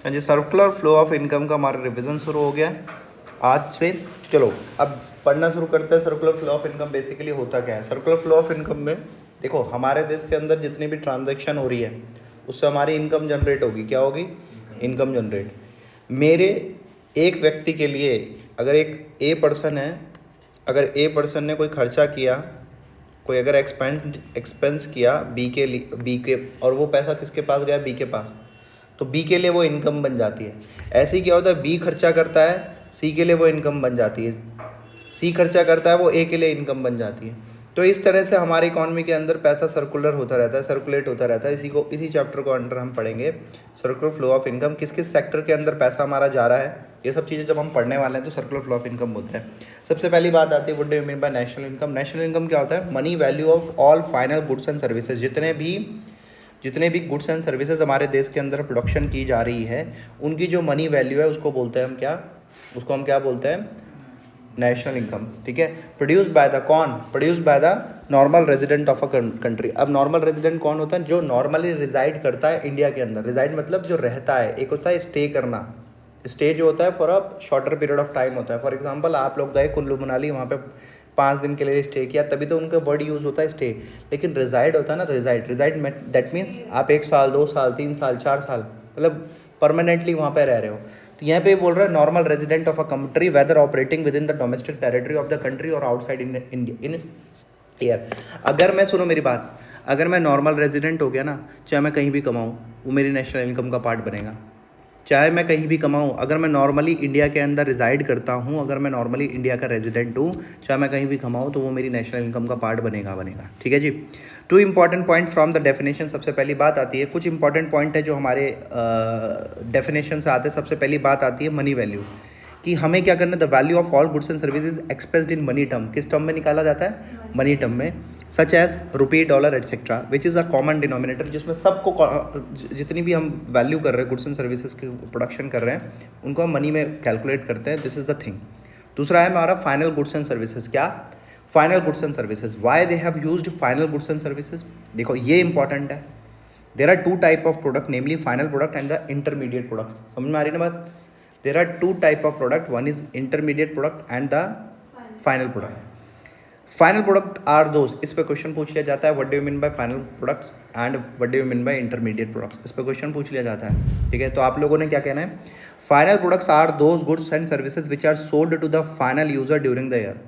हाँ जी, circular flow of income का हमारा रिवीजन शुरू हो गया है आज से। चलो अब पढ़ना शुरू करते हैं। Circular flow of income basically होता क्या है? सर्कुलर फ्लो ऑफ इनकम में देखो, हमारे देश के अंदर जितनी भी ट्रांजैक्शन हो रही है उससे हमारी इनकम जनरेट होगी। क्या होगी? Income generate. मेरे एक व्यक्ति के लिए अगर एक ए पर्सन है, अगर ए पर्सन ने कोई खर्चा किया, कोई अगर एक्सपेंस किया बी के, और वो पैसा किसके पास गया? बी के पास। तो बी के लिए वो इनकम बन जाती है। ऐसे ही क्या होता है, बी खर्चा करता है, सी के लिए वो इनकम बन जाती है, सी खर्चा करता है, वो ए के लिए इनकम बन जाती है। तो इस तरह से हमारी इकॉनमी के अंदर पैसा सर्कुलर होता रहता है, सर्कुलेट होता रहता है। इसी चैप्टर को अंडर हम पढ़ेंगे, सर्कुलर फ्लो ऑफ इनकम। किस किस सेक्टर के अंदर पैसा हमारा जा रहा है, ये सब चीज़ें जब हम पढ़ने वाले हैं तो सर्कुलर फ्लो ऑफ इनकम बोलते हैं। सबसे पहली बात आती है, what do you mean bye national income? National income क्या होता है? Money value of all final goods and services. जितने भी गुड्स एंड सर्विसेज हमारे देश के अंदर प्रोडक्शन की जा रही है, उनकी जो मनी वैल्यू है उसको बोलते हैं हम क्या? उसको हम क्या बोलते हैं? National income. ठीक है। प्रोड्यूस बाय द कौन? Produce by the normal resident of a country. अब नॉर्मल रेजिडेंट कौन होता है? जो नॉर्मली रिजाइड करता है इंडिया के अंदर। रिजाइड मतलब जो रहता है। एक होता है स्टे करना, स्टे जो होता है for a shorter period of time होता है। फॉर एग्जाम्पल आप लोग गए कुल्लू मनाली, वहाँ पे 5 दिन के लिए स्टे किया, तभी तो उनका वर्ड यूज़ होता है स्टे। लेकिन रिजाइड होता है ना, रिजाइड दैट मीन्स आप 1 साल 2 साल 3 साल 4 साल मतलब परमानेंटली वहाँ पे रह रहे हो। तो यहाँ पे बोल रहा है normal resident of a country whether operating within the domestic territory of the country or outside in India in year. अगर मैं, सुनो मेरी बात, अगर मैं नॉर्मल रेजिडेंट हो गया ना, चाहे मैं कहीं भी कमाऊँ, वो मेरी नेशनल इनकम का पार्ट बनेगा। चाहे मैं कहीं भी कमाऊँ, अगर मैं नॉर्मली इंडिया के अंदर रिजाइड करता हूँ, अगर मैं नॉर्मली इंडिया का रेजिडेंट हूँ, चाहे मैं कहीं भी कमाऊँ, तो वो मेरी नेशनल इनकम का पार्ट बनेगा। ठीक है जी। 2 important point from the definition. सबसे पहली बात आती है, कुछ इंपॉर्टेंट पॉइंट है जो हमारे डेफिनेशन से आते हैं। सबसे पहली बात आती है मनी वैल्यू, कि हमें क्या करना है? The value of all goods and services expressed in money term. किस टर्म में निकाला जाता है? मनी टर्म में। Such as rupee, dollar etcetera, which is a common denominator, जिसमें सबको जितनी भी हम वैल्यू कर रहे हैं, गुड्स एंड सर्विसेज की प्रोडक्शन कर रहे हैं, उनको हम मनी में कैलकुलेट करते हैं। This is the thing. दूसरा है हमारा फाइनल गुड्स एंड सर्विसेज। क्या? Final goods and services. Why they have used final goods and services? देखो ये इंपॉर्टेंट है। There are 2 type of product, namely final product and the intermediate product. समझ में आ रही ना बात? There are 2 type of product, one is intermediate product and the final product. Final product are those. इस पे क्वेश्चन पूछ लिया जाता है, what do you mean bye final products and what do you mean bye intermediate products. इस पे question पूछ लिया जाता है। ठीक है, तो आप लोगों ने क्या कहना है? Final products are those goods and services which are sold to the final user during the year.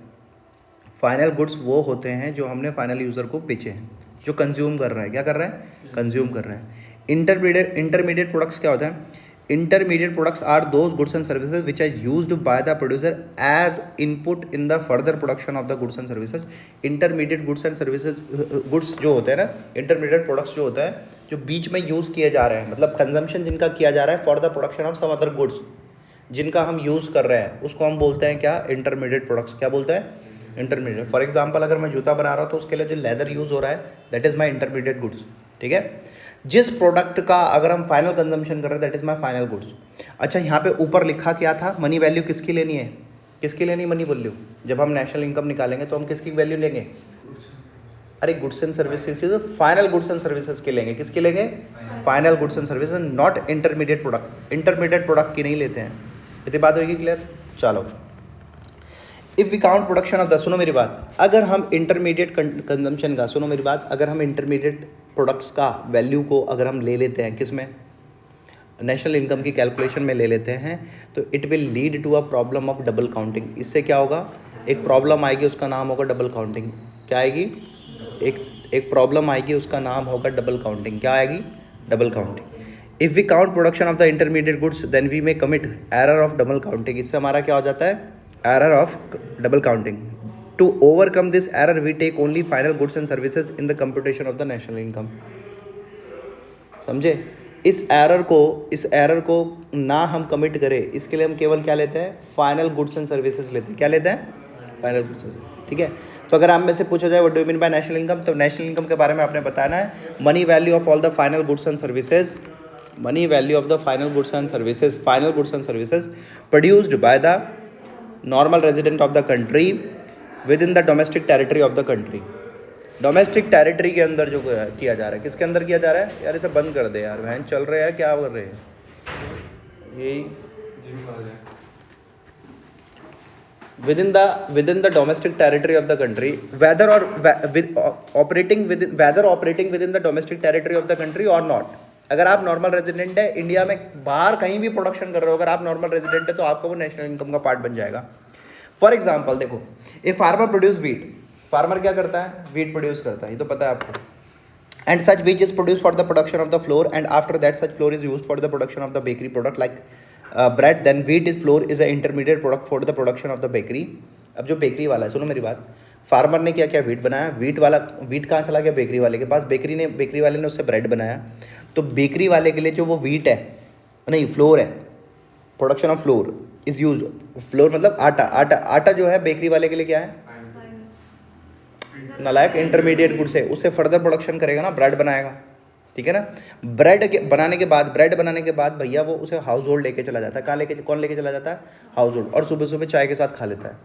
Final goods वो होते हैं जो हमने फाइनल यूजर को बेचे हैं, जो कंज्यूम कर रहा है। क्या कर रहा है? कंज्यूम कर रहा है। इंटरमीडिएट प्रोडक्ट्स क्या होता है? Intermediate products are those goods and services which are used by the producer as input in the further production of the goods and services. Intermediate goods and services, goods जो होते हैं ना, intermediate products जो होता है, जो बीच में use किए जा रहे हैं, मतलब कंजम्पशन जिनका किया जा रहा है for the production of some other goods, जिनका हम यूज़ कर रहे हैं, उसको हम बोलते हैं क्या? Intermediate products. क्या बोलते हैं? इंटरमीडिएट। फॉर एग्जाम्पल अगर मैं जूता बना रहा हूँ तो उसके लिए जो लेदर यूज़ हो रहा है, that is my intermediate goods. ठीक है। जिस प्रोडक्ट का अगर हम फाइनल कंजम्पशन कर रहे हैं, that is my final goods. अच्छा, यहाँ पे ऊपर लिखा क्या था? मनी वैल्यू किसकी लेनी है? किसकी लेनी मनी वैल्यू? जब हम नेशनल इनकम निकालेंगे तो हम किसकी वैल्यू लेंगे? अरे गुड्स एंड सर्विसेज की, तो फाइनल गुड्स एंड सर्विसेज की लेंगे। किसकी लेंगे? Final goods and services, not intermediate product. Intermediate product की नहीं लेते हैं। इतनी बात होगी क्लियर? चलो, if we count production of the, सुनो मेरी बात, अगर हम इंटरमीडिएट कंजम्पशन का, सुनो मेरी बात, अगर हम इंटरमीडिएट प्रोडक्ट्स का वैल्यू को अगर हम ले लेते हैं, किस में? नेशनल इनकम की कैलकुलेशन में ले लेते हैं, तो it will lead to a problem of double counting. इससे क्या होगा? एक प्रॉब्लम आएगी, उसका नाम होगा डबल काउंटिंग। क्या आएगी? एक प्रॉब्लम आएगी, उसका नाम होगा डबल काउंटिंग। क्या आएगी? Double counting. If we count production of the intermediate goods then we may commit error of double counting. इससे हमारा क्या हो जाता है? Error of double counting. To overcome this error we take only final goods and services in the computation of the national income. समझे? इस error को ना हम कमिट करें, इसके लिए हम केवल क्या लेते हैं? फाइनल गुड्स एंड सर्विसेज लेते हैं। क्या लेते हैं? Final goods. ठीक है। तो अगर आप में से पूछा जाए what do you mean bye national income, तो नेशनल इनकम के बारे में आपने बताना है money value of all the final goods and services, money value of the final goods and services produced by the normal resident of the country with in the domestic territory of the country. Domestic territory के अंदर जो किया जा रहा है, किसके अंदर किया जा रहा है? यार इसे बंद कर दे यार, वहन चल रहे हैं, क्या कर रहे हैं? यही within the domestic territory of the country, whether operating within the domestic territory of the country or not. अगर आप नॉर्मल रेजिडेंट है इंडिया में, बाहर कहीं भी प्रोडक्शन कर रहे हो, अगर आप नॉर्मल रेजिडेंट है तो आपका वो नेशनल इनकम का पार्ट बन जाएगा. फॉर एग्जाम्पल देखो, a farmer produce wheat. Farmer क्या करता है? वीट प्रोड्यूस करता है, ये तो पता है आपको. And such which is produce for the production of the flour, and after that such flour is used for the production of the bakery product like bread. Then wheat is flour is a intermediate product for the production of the bakery. अब जो bakery वाला है, सुनो मेरी बात, farmer ने क्या किया? वीट बनाया. वीट कहाँ चला गया? बेकरी वाले के पास. बेकरी वाले ने उससे ब्रेड बनाया. तो बेकरी वाले के लिए जो वो वीट है, नहीं फ्लोर है, production of floor is use. Floor मतलब आटा. आटा जो है बेकरी वाले के लिए क्या है? नालायक इंटरमीडिएट गुड्स है. उससे फर्दर प्रोडक्शन करेगा ना, ब्रेड बनाएगा. ठीक है ना. ब्रेड बनाने के बाद भैया वो उसे हाउस होल्ड लेके चला जाता है. कौन लेके चला जाता है? House hold. और सुबह सुबह चाय के साथ खा लेता है.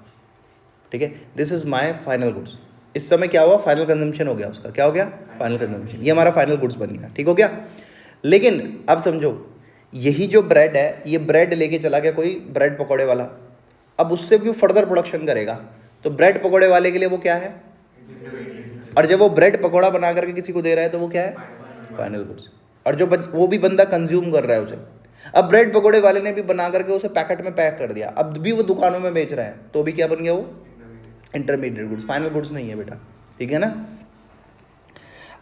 ठीक है. This is my final goods. इस समय क्या हुआ? फाइनल कंजम्पशन हो गया उसका. क्या हो गया? Final consumption. ये हमारा फाइनल गुड्स बन गया. ठीक हो गया. लेकिन अब समझो, यही जो ब्रेड है, ये ब्रेड लेके चला गया कोई ब्रेड पकौड़े वाला. अब उससे भी फर्दर प्रोडक्शन करेगा. तो ब्रेड पकौड़े वाले के लिए वो क्या है? और जब वो ब्रेड पकौड़ा बना करके किसी को दे रहा है तो वो क्या है? Final goods. और जो वो भी बंदा कंज्यूम कर रहा है उसे. अब ब्रेड पकौड़े वाले ने भी बना करके उसे पैकेट में पैक कर दिया, अब भी वो दुकानों में बेच रहा है, तो भी क्या बन गया? वो इंटरमीडिएट गुड्स. फाइनल गुड्स नहीं है बेटा. ठीक है ना.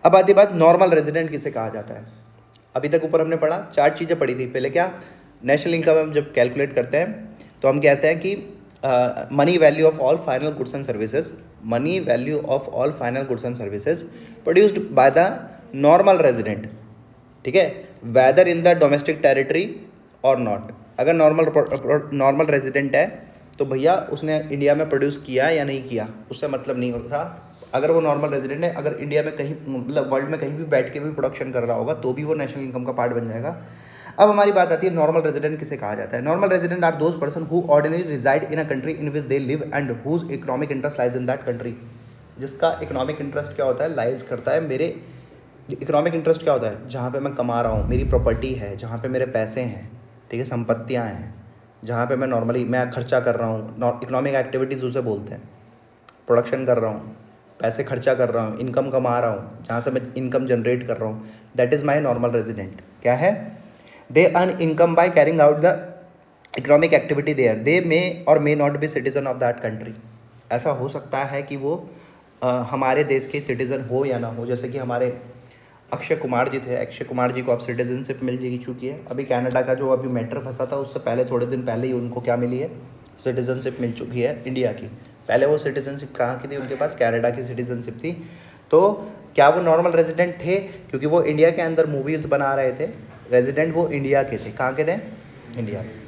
अब आती बात, नॉर्मल रेजिडेंट किसे कहा जाता है? अभी तक ऊपर हमने पढ़ा, 4 चीज़ें पढ़ी थी. पहले क्या? नेशनल इनकम हम जब कैलकुलेट करते हैं तो हम कहते हैं कि money value of all final goods and services. Money value of all final goods and services produced by the normal resident. ठीक है. Whether in the domestic territory और नॉट. अगर नॉर्मल रेजिडेंट है तो भैया उसने इंडिया में प्रोड्यूस किया या नहीं किया, उससे मतलब नहीं होता. अगर वो नॉर्मल रेजिडेंट है, अगर इंडिया में कहीं मतलब वर्ल्ड में कहीं भी बैठ के भी प्रोडक्शन कर रहा होगा तो भी वो नेशनल इनकम का पार्ट बन जाएगा. अब हमारी बात आती है नॉर्मल रेजिडेंट किसे कहा जाता है. Normal resident are those person who ordinary reside in a country in which they live and whose economic interest lies in that country. जिसका इकोनॉमिक इंटरेस्ट क्या होता है? लाइज करता है. मेरे इकोनॉमिक इंटरेस्ट क्या होता है? जहाँ पे मैं कमा रहा हूँ, मेरी प्रॉपर्टी है, जहाँ पे मेरे पैसे हैं, ठीक है, संपत्तियाँ हैं, जहाँ पे मैं नॉर्मली मैं खर्चा कर रहा हूँ. इकोनॉमिक एक्टिविटीज़ उसे बोलते हैं. प्रोडक्शन कर रहा हूँ, पैसे खर्चा कर रहा हूँ, इनकम कमा रहा हूँ, जहाँ से मैं इनकम जनरेट कर रहा हूँ, that is my normal resident. क्या है? They earn income by carrying out the economic activity there. They may or may not be citizen of that country. ऐसा हो सकता है कि वो हमारे देश के सिटीज़न हो या ना हो. जैसे कि हमारे अक्षय कुमार जी थे. अक्षय कुमार जी को अब सिटीजनशिप मिल चुकी है. अभी कनाडा का जो अभी मैटर फंसा था उससे पहले थोड़े दिन पहले ही उनको क्या मिली है? सिटीजनशिप मिल चुकी है इंडिया की. पहले वो सिटीजनशिप कहाँ की थी उनके पास? कनाडा की सिटीजनशिप थी. तो क्या वो नॉर्मल रेजिडेंट थे? क्योंकि वो इंडिया के अंदर मूवीज़ बना रहे थे. रेजिडेंट वो इंडिया के थे. कहाँ के थे? इंडिया के.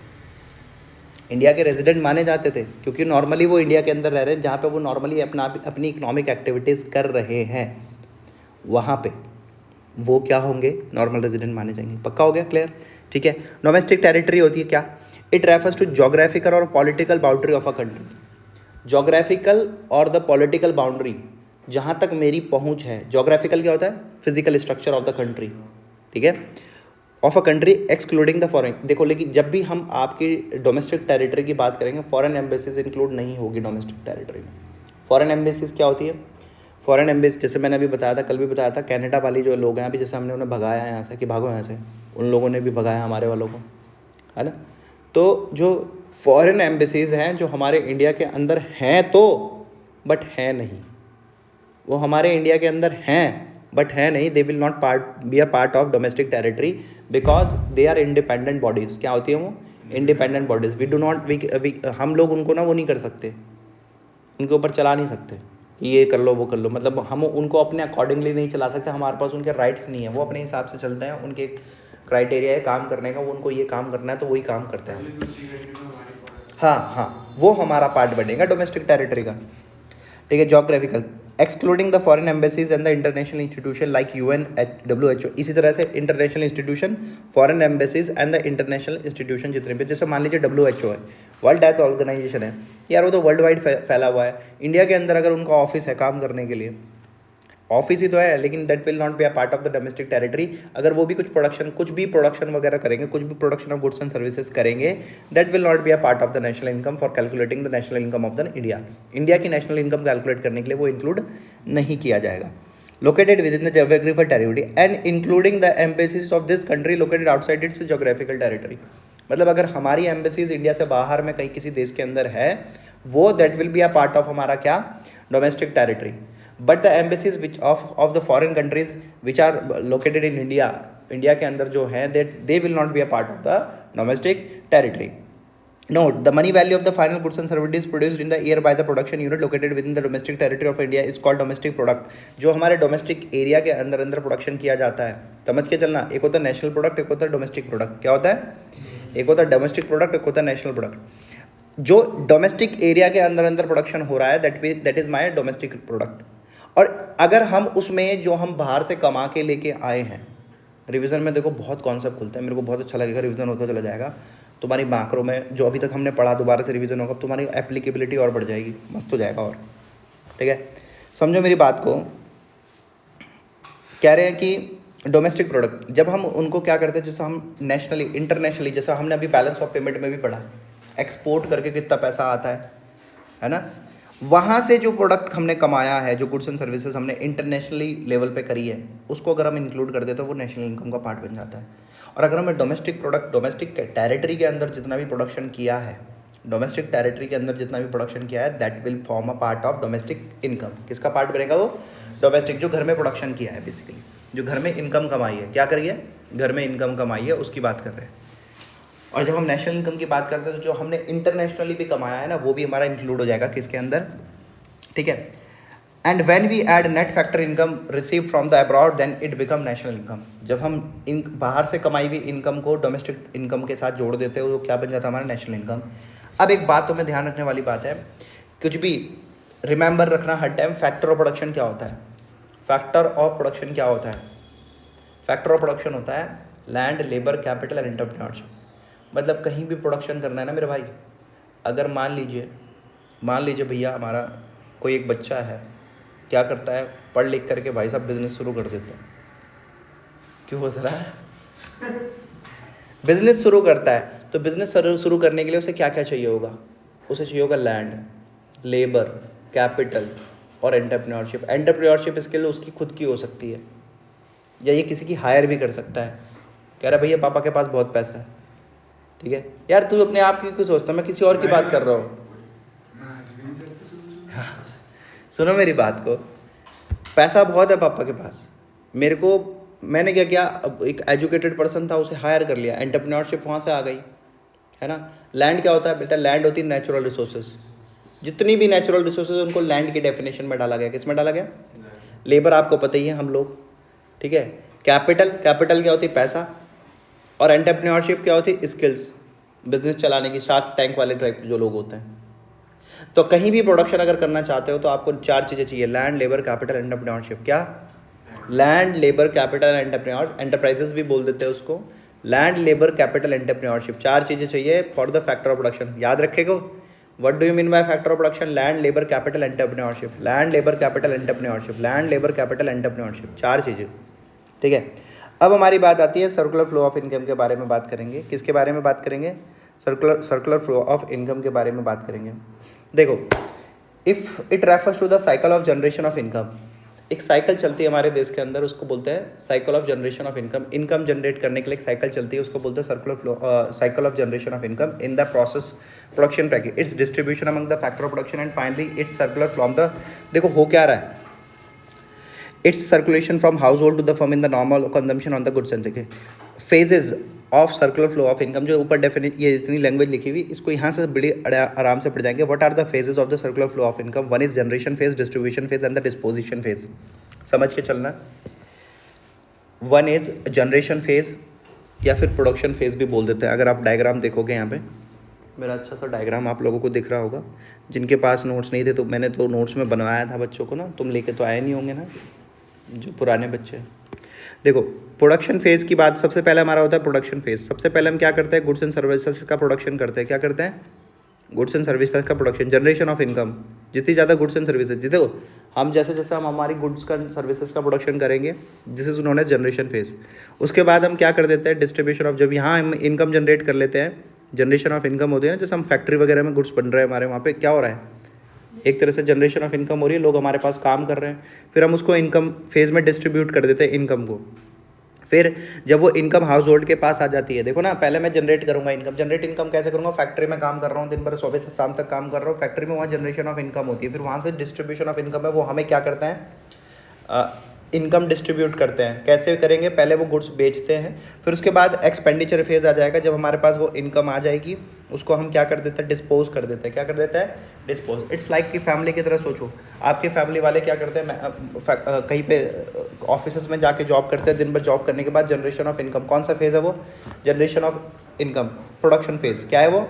इंडिया के रेजिडेंट माने जाते थे क्योंकि नॉर्मली वो इंडिया के अंदर रह रहे हैं, जहाँ पे वो नॉर्मली अपनी इकोनॉमिक एक्टिविटीज़ कर रहे हैं, वहाँ पे वो क्या होंगे? नॉर्मल रेजिडेंट माने जाएंगे. पक्का हो गया? क्लियर? ठीक है. डोमेस्टिक टेरिटरी होती है क्या? इट रेफर्स टू जोग्राफिकल और political boundary of a country. Geographical और द पॉलिटिकल बाउंड्री, जहाँ तक मेरी पहुँच है. जोग्राफिकल क्या होता है? Physical structure of the country. ठीक है. Of a country excluding the foreign. देखो, लेकिन जब भी हम आपकी डोमेस्टिक टेरिटरी की बात करेंगे, फॉरेन एम्बेसीज इंक्लूड नहीं होगी डोमेस्टिक टेरिटरी में. फॉरेन एम्बेसीज क्या होती है? फॉरेन एम्बेसी जैसे मैंने अभी बताया था, कल भी बताया था, कनाडा वाली जो लोग हैं अभी, जैसे हमने उन्हें भगाया यहाँ से कि भागो यहाँ से, उन लोगों ने भी भगाया हमारे वालों को, है ना. तो जो फॉरेन एम्बेसीज हैं जो हमारे इंडिया के अंदर हैं तो, बट हैं नहीं, वो हमारे इंडिया के अंदर हैं बट है नहीं. They will not be a part of domestic territory because they are independent bodies. क्या होती है वो? Independent bodies. We do not हम लोग उनको ना वो नहीं कर सकते, उनके ऊपर चला नहीं सकते, ये कर लो वो कर लो. मतलब हम उनको अपने अकॉर्डिंगली नहीं चला सकते. हमारे पास उनके राइट्स नहीं है. वो अपने हिसाब से चलते हैं. उनके क्राइटेरिया है काम करने का. वो उनको ये काम करना है तो वही काम करते हैं. हाँ, वो हमारा पार्ट बनेगा डोमेस्टिक टेरिटरी का. ठीक है. Geographical excluding the foreign embassies and the international institution like UN, WHO. इसी तरह से international institution, foreign embassies and the international institution जितने भी, जैसे मान लीजिए WHO है, वर्ल्ड हेल्थ ऑर्गेनाइजेशन है यार, वो तो वर्ल्ड वाइड फैला हुआ है. इंडिया के अंदर अगर उनका ऑफिस है काम करने के लिए, ऑफिस ही तो है, लेकिन that will not be a part of the domestic territory. अगर वो भी कुछ भी प्रोडक्शन वगैरह करेंगे, कुछ भी production of goods and services करेंगे, that will not be a part of the national income for calculating the national income of the India. India की नेशनल इनकम कैलकुलेट करने के लिए वो इंक्लूड नहीं किया जाएगा। Located within the geographical territory and including the embassies of this country located outside its geographical territory. मतलब अगर हमारी एम्बेसीज इंडिया से बाहर में कहीं किसी देश के अंदर है, वो that will be a part of हमारा क्या, domestic territory. But the embassies which of the foreign countries which are located in India, India के अंदर जो है they will not be a part of the domestic territory. Note, the money value of the final goods and services produced in the year by the production unit located within the domestic territory of India is called domestic product। जो हमारे domestic area के अंदर अंदर production किया जाता है, समझ के चलना, एक होता है नेशनल प्रोडक्ट, एक होता है डोमेस्टिक प्रोडक्ट। क्या होता है? एक होता है डोमेस्टिक प्रोडक्ट, एक होता है नेशनल प्रोडक्ट। जो डोमेस्टिक एरिया के अंदर अंदर प्रोडक्शन हो रहा है that is my domestic product. और अगर हम उसमें जो हम बाहर से कमा के लेके आए हैं, रिवीजन में देखो बहुत कॉन्सेप्ट खुलता है, मेरे को बहुत अच्छा लगेगा, रिवीजन होता चला जाएगा। तुम्हारी मैक्रो में जो अभी तक हमने पढ़ा दोबारा से रिवीजन होगा, तुम्हारी एप्लीकेबिलिटी और बढ़ जाएगी, मस्त हो जाएगा। और ठीक है, समझो मेरी बात को। कह रहे हैं कि डोमेस्टिक प्रोडक्ट जब हम उनको क्या करते हैं, जैसे हम नेशनली इंटरनेशनली, जैसा हमने अभी बैलेंस ऑफ पेमेंट में भी पढ़ा, एक्सपोर्ट करके कितना पैसा आता है ना, वहाँ से जो प्रोडक्ट हमने कमाया है, जो गुड्स एंड सर्विसेज हमने इंटरनेशनली लेवल पे करी है, उसको अगर हम इंक्लूड कर दें तो वो नेशनल इनकम का पार्ट बन जाता है। और अगर हमें डोमेस्टिक प्रोडक्ट, डोमेस्टिक टेरिटरी के अंदर जितना भी प्रोडक्शन किया है, डोमेस्टिक टेरिटरी के अंदर जितना भी प्रोडक्शन किया है, that will form a part of domestic income. किसका पार्ट बनेगा वो? डोमेस्टिक, जो घर में प्रोडक्शन किया है, बेसिकली जो घर में इनकम कमाई है। क्या करिए? घर में इनकम कमाई है, उसकी बात कर रहे हैं। और जब हम नेशनल इनकम की बात करते हैं तो जो हमने इंटरनेशनली भी कमाया है ना, वो भी हमारा इंक्लूड हो जाएगा किसके अंदर, ठीक है। And when we add net factor income receive from the abroad then it become national income. जब हम इन बाहर से कमाई हुई इनकम को डोमेस्टिक इनकम के साथ जोड़ देते हैं, वो क्या बन जाता है? हमारा नेशनल इनकम। अब एक बात तुम्हें ध्यान रखने वाली बात है, कुछ भी रिमेंबर रखना हर टाइम, फैक्टर ऑफ प्रोडक्शन क्या होता है? फैक्टर ऑफ प्रोडक्शन क्या होता है? फैक्टर ऑफ प्रोडक्शन होता है land, labour, capital and entrepreneurship. मतलब कहीं भी प्रोडक्शन करना है ना मेरे भाई, अगर मान लीजिए भैया हमारा कोई एक बच्चा है, क्या करता है, पढ़ लिख करके भाई साहब बिजनेस शुरू कर देता है। क्यों हो रहा है? बिजनेस शुरू करता है, तो बिजनेस शुरू करने के लिए उसे क्या क्या चाहिए होगा? उसे चाहिए होगा लैंड, लेबर, कैपिटल और एंटरप्रेन्योरशिप। एंटरप्रेन्योरशिप स्किल उसकी खुद की हो सकती है, या ये किसी की हायर भी कर सकता है। कह रहा भैया पापा के पास बहुत पैसा है, ठीक है यार, तू अपने आप की क्यों सोचता, मैं किसी और की बात कर रहा हूँ। सुनो मेरी बात को, पैसा बहुत है पापा के पास, मैंने क्या किया, अब एक एजुकेटेड पर्सन था, उसे हायर कर लिया, एंटरप्रेन्योरशिप वहाँ से आ गई, है ना। लैंड क्या होता है बेटा? लैंड होती है नेचुरल रिसोर्सेज। जितनी भी नेचुरल रिसोर्सेज उनको लैंड की डेफिनेशन में डाला गया। किस में डाला गया? लेबर आपको पता ही है, हम लोग, ठीक है। कैपिटल क्या होती है? पैसा। और एंटरप्रेन्योरशिप क्या होती है? स्किल्स, बिजनेस चलाने की, शार्क टैंक वाले टाइप जो लोग होते हैं। तो कहीं भी प्रोडक्शन अगर करना चाहते हो तो आपको 4 चीज़ें चाहिए, लैंड, लेबर, कैपिटल, एंटरप्रेन्योरशिप। क्या? लैंड, लेबर, कैपिटल, एंटरप्राइजेस भी बोल देते हैं उसको। लैंड, लेबर, कैपिटल, एंटरप्रेन्योरशिप, 4 चीज़ें चाहिए for the factor of production. याद रखेगा, what do you mean by factor of production? Land, labour, capital, entrepreneurship. Land, labour, capital, entrepreneurship. Land, labour, capital, entrepreneurship, 4 चीज़ें, ठीक है। अब हमारी बात आती है सर्कुलर फ्लो ऑफ इनकम के बारे में बात करेंगे। किसके बारे में बात करेंगे? सर्कुलर फ्लो ऑफ इनकम के बारे में बात करेंगे। देखो, if it refers to the cycle of generation of income, एक साइकिल चलती है हमारे देश के अंदर, उसको बोलते हैं cycle of generation of income. Income generate करने के लिए एक साइकिल चलती है, उसको बोलते हैं circular flow, cycle of generation of income in the process production package, it's distribution among the factor of production and finally it's circular from the, देखो हो क्या रहा है, it's circulation from household to the firm in the normal consumption on the goods and, देखिए phases of circular flow of income, जो ऊपर definite ये इतनी लैंग्वेज लिखी हुई, इसको यहाँ से बड़ी आराम से पढ़ जाएंगे। What are the phases of the circular flow of income? 1 is generation phase, distribution phase and the disposition phase. समझ के चलना, 1 इज जनरेशन फेज या फिर प्रोडक्शन फेज भी बोल देते हैं। अगर आप डायग्राम देखोगे, यहाँ पे मेरा अच्छा सा डायग्राम आप लोगों को दिख रहा होगा। जिनके पास नोट्स नहीं थे, तो मैंने तो नोट्स में बनवाया था बच्चों को ना, तुम लेके तो आए नहीं होंगे ना, जो पुराने बच्चे। देखो प्रोडक्शन फेज़ की बात, सबसे पहले हमारा होता है प्रोडक्शन फेज़। सबसे पहले हम क्या करते हैं? गुड्स एंड सर्विसेज का प्रोडक्शन करते हैं। क्या करते हैं? गुड्स एंड सर्विसेज का प्रोडक्शन। जनरेशन ऑफ इनकम, जितनी ज़्यादा गुड्स एंड सर्विसेज, देखो हम जैसे जैसे हम हमारी गुड्स का सर्विसेज का प्रोडक्शन करेंगे, this is known age generation phase. उसके बाद हम क्या कर देते हैं, डिस्ट्रीब्यूशन ऑफ, जब यहाँ हम इनकम जनरेट कर लेते हैं, जनरेशन ऑफ इनकम होती है ना, जैसे हम फैक्ट्री वगैरह में गुड्स बन रहे हैं हमारे, वहाँ पे क्या हो रहा है, एक तरह से जनरेशन ऑफ इनकम हो रही है, लोग हमारे पास काम कर रहे हैं, फिर हम उसको इनकम फेज में डिस्ट्रीब्यूट कर देते हैं इनकम को। फिर जब वो इनकम हाउस होल्ड के पास आ जाती है, देखो ना, पहले मैं जनरेट करूंगा इनकम, जनरेट इनकम कैसे करूंगा, फैक्ट्री में काम कर रहा हूँ दिन भर, सुबह से शाम तक काम कर रहा हूँ फैक्ट्री में, वहाँ जनरेशन ऑफ इनकम होती है। फिर वहाँ से डिस्ट्रीब्यूशन ऑफ इनकम है, वो हमें क्या करते हैं, इनकम डिस्ट्रीब्यूट करते हैं। कैसे करेंगे, पहले वो गुड्स बेचते हैं, फिर उसके बाद एक्सपेंडिचर फेज आ जाएगा, जब हमारे पास वो इनकम आ जाएगी उसको हम क्या कर देते हैं, डिस्पोज कर देते हैं। क्या कर देता है, डिस्पोज। इट्स लाइक कि फैमिली की तरह सोचो, आपके फैमिली वाले क्या करते हैं, कहीं पे ऑफिस में जाके जॉब करते हैं, दिन भर जॉब करने के बाद जनरेशन ऑफ इनकम, कौन सा फेज़ है वो, generation of income, production phase. क्या है वो,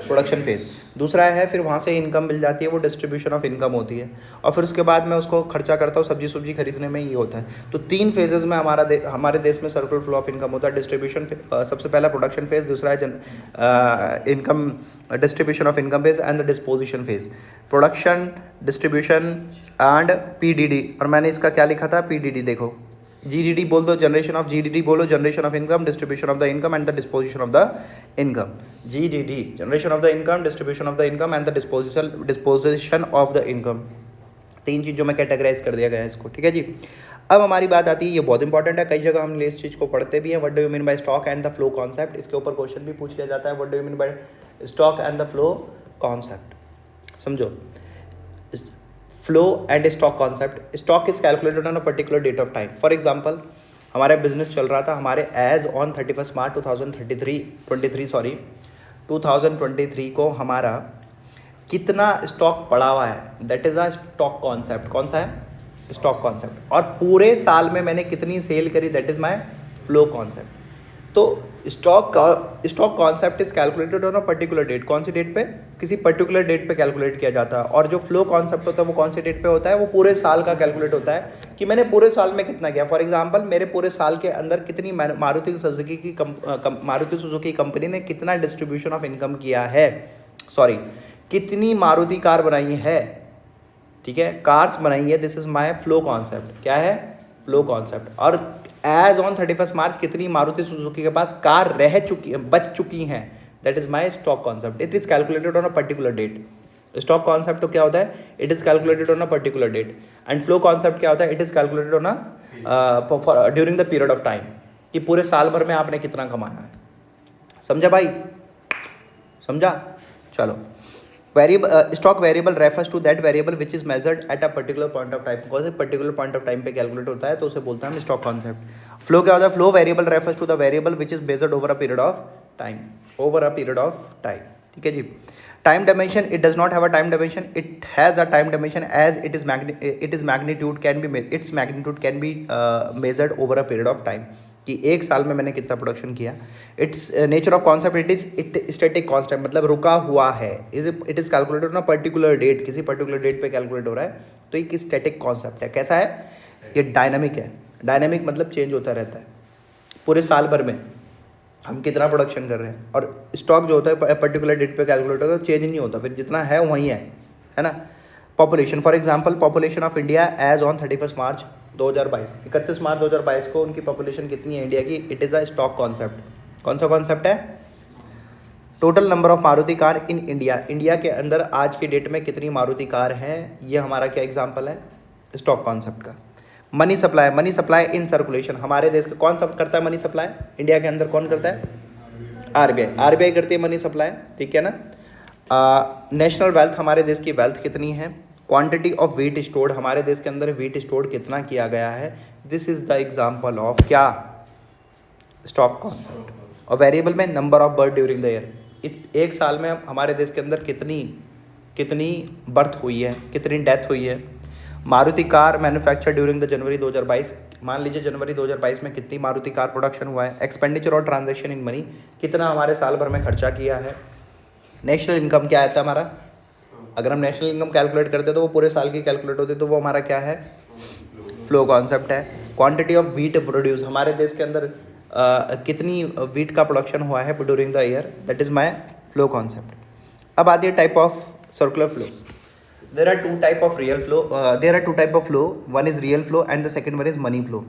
प्रोडक्शन फेज़। दूसरा है फिर वहाँ से इनकम मिल जाती है, वो डिस्ट्रीब्यूशन ऑफ इनकम होती है, और फिर उसके बाद मैं उसको खर्चा करता हूँ, सब्जी सुब्जी खरीदने में, ये होता है। तो 3 फेजेज़ में हमारे देश में सर्कुलर फ्लो ऑफ इनकम होता है। डिस्ट्रीब्यूशन, सबसे पहला प्रोडक्शन फेज़, दूसरा है income distribution of income phase, and the disposition phase. Production, distribution and PDD, और मैंने इसका क्या लिखा था, पीडीडी। देखो, जीडीडी बोल दो, जनरेशन ऑफ, जीडीडी बोलो, generation of income, distribution of the income and the disposition of the income. GDD, generation of the income, distribution of the income and the disposition of the income. 3 चीज़ों में categorise कर दिया गया है इसको, ठीक है जी। अब हमारी बात आती है, ये बहुत इंपॉर्टेंट है, कई जगह हम इस चीज़ को पढ़ते भी हैं, what do you mean by stock and the flow concept. इसके ऊपर क्वेश्चन भी पूछ लिया जाता है, what do you mean by stock and the flow concept. समझो, flow and stock concept. Stock is calculated on a particular date of time. For example, हमारा business चल रहा था, हमारे एज ऑन 31 मार्च 2023 को हमारा कितना स्टॉक पड़ा हुआ है, that is a stock concept. कौन सा है, स्टॉक कॉन्सेप्ट। और पूरे साल में मैंने कितनी सेल करी, that is my flow concept. तो stock concept is calculated on a particular date. कौन सी डेट पे, किसी पर्टिकुलर डेट पे कैलकुलेट किया जाता है। और जो फ्लो कॉन्सेप्ट होता है वो कौन सी डेट पे होता है, वो पूरे साल का कैलकुलेट होता है कि मैंने पूरे साल में कितना किया। फॉर एग्जांपल, मेरे पूरे साल के अंदर कितनी मारुति सुजुकी कंपनी ने कितना डिस्ट्रीब्यूशन ऑफ इनकम किया है, सॉरी, कितनी मारुति कार बनाई है, ठीक है, कार्स बनाई है। This is my flow concept. क्या है, फ्लो कॉन्सेप्ट। और एज ऑन 31 मार्च कितनी मारुति सुजुकी के पास कार बच चुकी हैं, that is my stock concept. It is calculated on a particular date. Stock concept तो क्या होता है, it is calculated on a particular date. And flow concept क्या होता है, it is calculated on a during the period of time, कि पूरे साल भर में आपने कितना कमाया है। समझा भाई, समझा। चलो, stock variable refers to that variable which is measured at a particular point of time. कौन से पर्टिकुलर पॉइंट ऑफ टाइम पे कैलकुलेट होता है, तो उसे बोलते हैं हम स्टॉक कॉन्सेप्ट। फ्लो क्या होता है, flow variable refers to the variable which is measured over a period of time, ठीक है जी। Time dimension, it does not have a time dimension, it has a time dimension as its magnitude can be measured over a period of time, कि एक साल में मैंने कितना production किया। It's nature of concept, it static concept, मतलब रुका हुआ है। It is calculated on a particular date, किसी पर्टिकुलर डेट पे कैलकुलेट हो रहा है, तो एक स्टैटिक कॉन्सेप्ट है। कैसा है, ये डायनामिक है। डायनामिक मतलब चेंज होता रहता है, पूरे साल भर में हम कितना प्रोडक्शन कर रहे हैं। और स्टॉक जो होता है पर्टिकुलर डेट पे कैलकुलेट होता है, चेंज नहीं होता, फिर जितना है वहीं है ना। Population, for example, population of India as on 31 March 2022, 31 March 2022 को उनकी पॉपुलेशन कितनी है इंडिया की, it is a stock concept. कौन सा कॉन्सेप्ट है, total number of Maruti car in India, India के अंदर आज की डेट में कितनी मारुति कार हैं, ये हमारा क्या एग्जाम्पल है, स्टॉक कॉन्सेप्ट का। मनी सप्लाई इन सर्कुलेशन, हमारे देश का कौन सब करता है मनी सप्लाई, इंडिया के अंदर कौन करता है, आरबीआई करती है मनी सप्लाई, ठीक है ना। नेशनल वेल्थ, हमारे देश की वेल्थ कितनी है। क्वांटिटी ऑफ वीट स्टोर्ड, हमारे देश के अंदर वीट स्टोर्ड कितना किया गया है। This is the example of क्या, स्टॉक कॉन्सेप्ट। और वेरिएबल में number of birth during the year, एक साल में हमारे देश के अंदर कितनी बर्थ हुई है, कितनी डेथ हुई है। Maruti car manufacture during the January 2022, मान लीजिए जनवरी 2022 में कितनी मारुति कार प्रोडक्शन हुआ है। एक्सपेंडिचर और ट्रांजैक्शन इन मनी, कितना हमारे साल भर में खर्चा किया है। नेशनल इनकम क्या आता है हमारा, अगर हम नेशनल इनकम कैलकुलेट करते तो वो पूरे साल की कैलकुलेट होती, तो वो हमारा क्या है, फ्लो कॉन्सेप्ट है। क्वांटिटी ऑफ वीट प्रोड्यूस, हमारे देश के अंदर कितनी वीट का प्रोडक्शन हुआ है during the year, that is my flow concept. अब आती है type of circular flow. there are two type of real flow, there are two type of flow, one is real flow and the second one is money flow.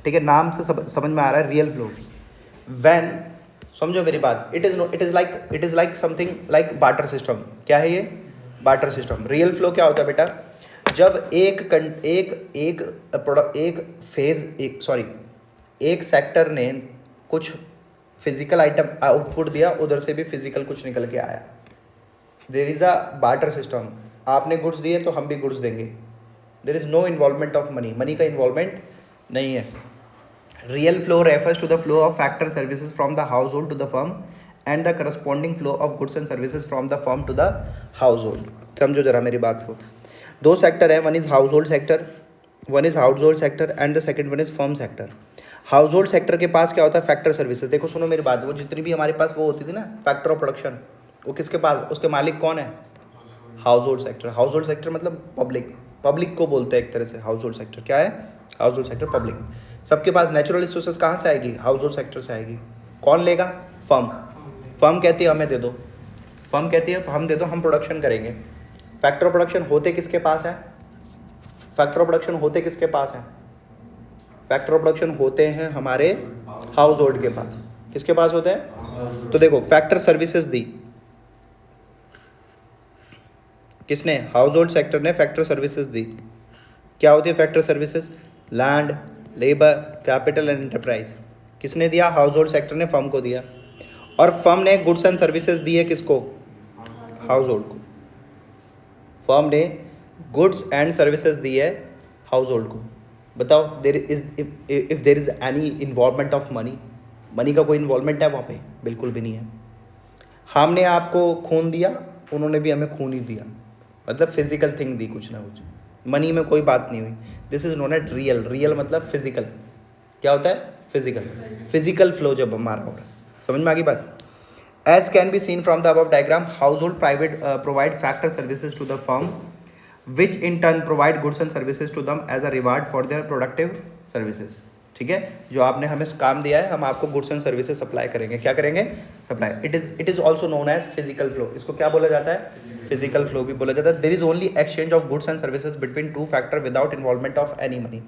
ठीक है, नाम से समझ में आ रहा है रियल फ्लो. When, समझो मेरी बात, it is like something like barter system. क्या है ये barter system? रियल फ्लो क्या होता है बेटा, जब एक सेक्टर ने कुछ फिजिकल आइटम आउटपुट दिया, उधर से भी फिजिकल कुछ निकल के आया. There is a barter system. आपने गुड्स दिए तो हम भी गुड्स देंगे. There is no involvement of money. Money का इन्वॉल्वमेंट नहीं है. Real flow refers to the flow of factor services from the household to the firm and the corresponding flow of goods and services from the firm to the household. समझो जरा मेरी बात को. दो sector है, one is household sector, and the second one is firm sector. House hold sector के पास क्या होता है, फैक्टर सर्विसेज. देखो सुनो मेरी बात, वो जितनी भी हमारे पास वो होती थी ना फैक्टर ऑफ प्रोडक्शन, वो किसके पास, उसके मालिक कौन है, house hold sector. House hold sector मतलब पब्लिक को बोलते हैं एक तरह से. हाउस होल्ड सेक्टर क्या है, हाउस होल्ड सेक्टर पब्लिक. सबके पास नेचुरल रिसोर्सेज कहाँ से आएगी, हाउस होल्ड सेक्टर से आएगी. कौन लेगा, फर्म कहती है हमें दे दो, फर्म कहती है हम दे दो, हम प्रोडक्शन करेंगे. फैक्टर ऑफ प्रोडक्शन होते किसके पास है, फैक्टर ऑफ प्रोडक्शन होते किसके पास है, फैक्टर ऑफ प्रोडक्शन होते हैं हमारे हाउस होल्ड के पास. किसके पास होते हैं, तो देखो फैक्टर सर्विसेज दी किसने, हाउस होल्ड सेक्टर ने फैक्टर सर्विसेज दी. क्या होती है factor services, land, labour, capital and enterprise. किसने दिया, हाउस होल्ड सेक्टर ने फर्म को दिया. और फर्म ने गुड्स एंड सर्विसेज दी है किसको, हाउस होल्ड को. फर्म ने गुड्स एंड सर्विसेज दी है हाउस होल्ड को. बताओ if there is any involvement of money का कोई इन्वॉल्वमेंट है वहाँ पे, बिल्कुल भी नहीं है. हमने आपको खून दिया, उन्होंने भी हमें खून ही दिया, मतलब फिजिकल थिंग दी कुछ ना कुछ, मनी में कोई बात नहीं हुई. This is known at real मतलब फिजिकल. क्या होता है, फिजिकल फ्लो जब हमारा हो रहा है. समझ में आ गई बात. As can be seen from the above diagram, household provide factor services to the firm which in turn provide goods and services to them as a reward for their productive services. ठीक है, जो आपने हमें काम दिया है, हम आपको गुड्स एंड सर्विसेज सप्लाई करेंगे. क्या करेंगे, supply. It is also known as physical flow. इसको क्या बोला जाता है, फिजिकल फ्लो भी बोला जाता है. There is only exchange of goods and services between two factor without involvement of any money.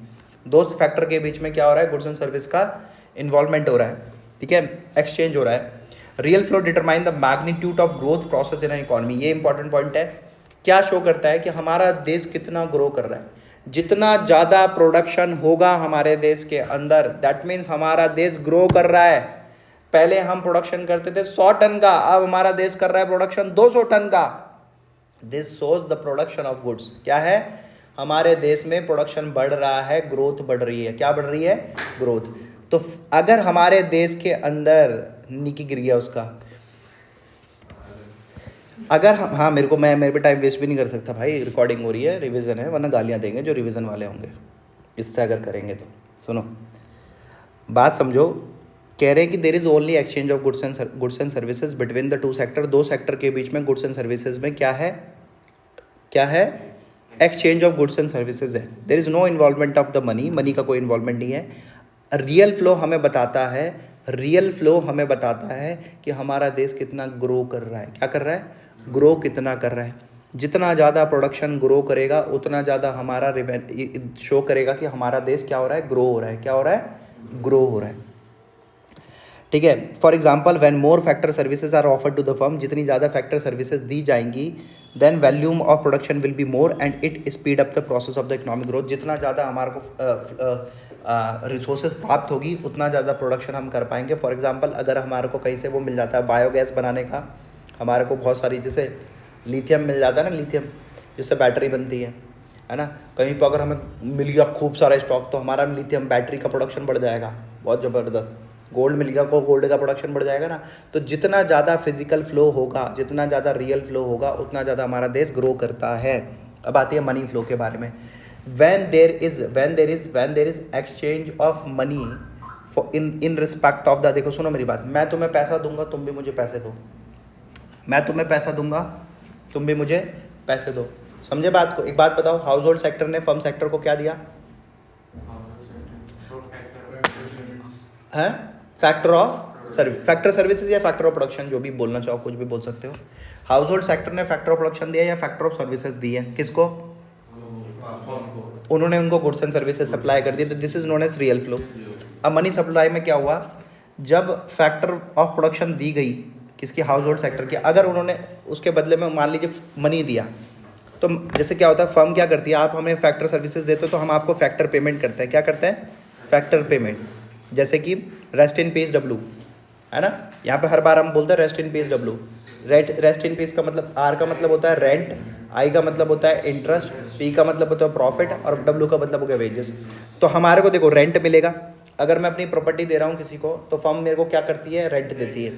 दो फैक्टर के बीच में क्या हो रहा है, गुड्स एंड सर्विस का इन्वॉल्वमेंट हो रहा है. ठीक है, एक्सचेंज हो रहा है. Real flow determine the magnitude of growth process in an economy. ये इंपॉर्टेंट पॉइंट है. क्या शो करता है कि हमारा देश कितना ग्रो कर रहा है. जितना ज़्यादा प्रोडक्शन होगा हमारे देश के अंदर, दैट मीन्स हमारा देश ग्रो कर रहा है. पहले हम प्रोडक्शन करते थे 100 टन का, अब हमारा देश कर रहा है प्रोडक्शन 200 टन का. This shows the production of goods. क्या है, हमारे देश में प्रोडक्शन बढ़ रहा है, ग्रोथ बढ़ रही है. क्या बढ़ रही है, ग्रोथ. तो अगर हमारे देश के अंदर नीचे गिर गया उसका, अगर हम, हाँ मेरे पे टाइम वेस्ट भी नहीं कर सकता भाई, रिकॉर्डिंग हो रही है, रिवीजन है, वरना गालियाँ देंगे जो रिवीजन वाले होंगे इससे अगर करेंगे तो. सुनो बात समझो. कह रहे हैं कि there is only exchange of goods and services between the two sector. दो सेक्टर के बीच में गुड्स एंड सर्विसेज में क्या है, exchange of goods and services है. There is no involvement of the money का कोई इन्वॉल्वमेंट नहीं है. रियल फ्लो हमें बताता है कि हमारा देश कितना ग्रो कर रहा है. क्या कर रहा है, ग्रो कितना कर रहा है. जितना ज़्यादा प्रोडक्शन ग्रो करेगा उतना ज़्यादा हमारा शो करेगा कि हमारा देश क्या हो रहा है, ग्रो हो रहा है. क्या हो रहा है, ग्रो हो रहा है. ठीक है. For example, when more factor services are offered to the firm, जितनी ज़्यादा फैक्टर सर्विसेज दी जाएंगी, then volume of production will be more and it speed up the process of the economic growth. जितना ज़्यादा हमारे को रिसोर्सेज प्राप्त होगी उतना ज़्यादा प्रोडक्शन हम कर पाएंगे. फॉर एग्जाम्पल, अगर हमारे को कहीं से वो मिल जाता है बायोगैस बनाने का, हमारे को बहुत सारी, जैसे लिथियम मिल जाता है ना, लिथियम जिससे बैटरी बनती है ना. कहीं पर अगर हमें मिल गया खूब सारा स्टॉक, तो हमारा लिथियम बैटरी का प्रोडक्शन बढ़ जाएगा बहुत ज़बरदस्त. गोल्ड मिल गया को गोल्ड का प्रोडक्शन बढ़ जाएगा ना. तो जितना ज़्यादा फिजिकल फ्लो होगा, जितना ज़्यादा रियल फ्लो होगा, उतना ज़्यादा हमारा देश ग्रो करता है. अब आती है मनी फ्लो के बारे में. when there is exchange of money for in respect of the, देखो सुनो मेरी बात, मैं तुम्हें पैसा दूंगा, तुम भी मुझे पैसे दो. मैं तुम्हें पैसा दूंगा, तुम भी मुझे पैसे दो. समझे बात को. एक बात बताओ, हाउस होल्ड सेक्टर ने फर्म सेक्टर को क्या दिया है, फैक्टर ऑफ फैक्टर सर्विसेज या फैक्टर ऑफ प्रोडक्शन, जो भी बोलना चाहो कुछ भी बोल सकते हो। हाउस होल्ड सेक्टर ने फैक्टर ऑफ प्रोडक्शन दिया या फैक्टर ऑफ सर्विसेज दी है किसको? उन्होंने उनको गुड्स एंड सर्विसेज सप्लाई कर दी, तो this is known as real flow. अब मनी सप्लाई में क्या हुआ, जब फैक्टर ऑफ प्रोडक्शन दी गई किसकी? हाउस होल्ड सेक्टर की। अगर उन्होंने उसके बदले में मान लीजिए मनी दिया, तो जैसे क्या होता है, फर्म क्या करती है, आप हमें फैक्टर सर्विसेज देते हो तो हम आपको फैक्टर पेमेंट करते हैं। क्या करते हैं? Factor payment. जैसे कि रेस्ट इन पीस डब्लू, है ना, यहाँ पे हर बार हम बोलते हैं rest in peace W. Rest in peace का मतलब, आर का मतलब होता है रेंट, आई का मतलब होता है इंटरेस्ट, पी का मतलब होता है प्रॉफिट, और डब्लू का मतलब हो गया वेजेस। तो हमारे को देखो रेंट मिलेगा, अगर मैं अपनी प्रॉपर्टी दे रहा हूँ किसी को, तो फर्म मेरे को क्या करती है? रेंट देती है।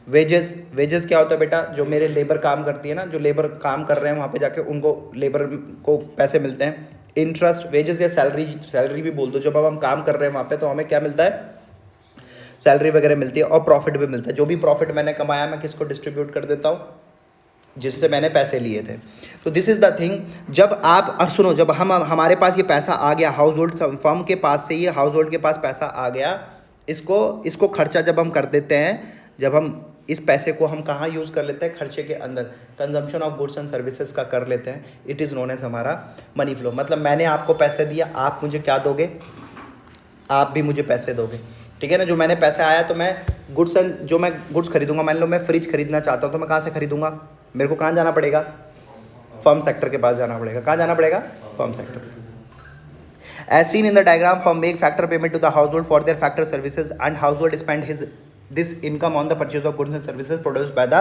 वेजेस क्या होता है बेटा? जो मेरे लेबर काम करती है ना, जो लेबर काम कर रहे हैं वहाँ पे जाके उनको लेबर को पैसे मिलते हैं। इंटरेस्ट, वेजेस या सैलरी भी बोल दो, जब अब हम काम कर रहे हैं वहाँ पे तो हमें क्या मिलता है? सैलरी वगैरह मिलती है, और प्रॉफिट भी मिलता है। जो भी प्रॉफिट मैंने कमाया मैं किसको डिस्ट्रीब्यूट कर देता हूँ? जिससे मैंने पैसे लिए थे। तो दिस इज़ द थिंग, जब आप, और सुनो, जब हमारे पास ये पैसा आ गया, हाउस होल्ड फर्म के पास से ये हाउस होल्ड के पास पैसा आ गया, इसको खर्चा जब हम कर देते हैं, जब हम इस पैसे को हम कहाँ यूज़ कर लेते हैं? खर्चे के अंदर, consumption of goods and services का कर लेते हैं। इट इज़ नोन एज हमारा मनी फ्लो। मतलब मैंने आपको पैसे दिया, आप मुझे क्या दोगे? आप भी मुझे पैसे दोगे, ठीक है ना। जो मैंने पैसे आया तो मैं गुड्स खरीदूंगा, मान लो मैं फ्रिज खरीदना चाहता हूँ, तो मैं कहाँ से खरीदूंगा? मेरे को कहाँ जाना पड़ेगा? फर्म सेक्टर के पास जाना पड़ेगा। कहाँ जाना पड़ेगा? Firm sector. As seen in the diagram, firm make factor payment to the household for their factor services, and household spend this income on the purchase of goods and services produced by the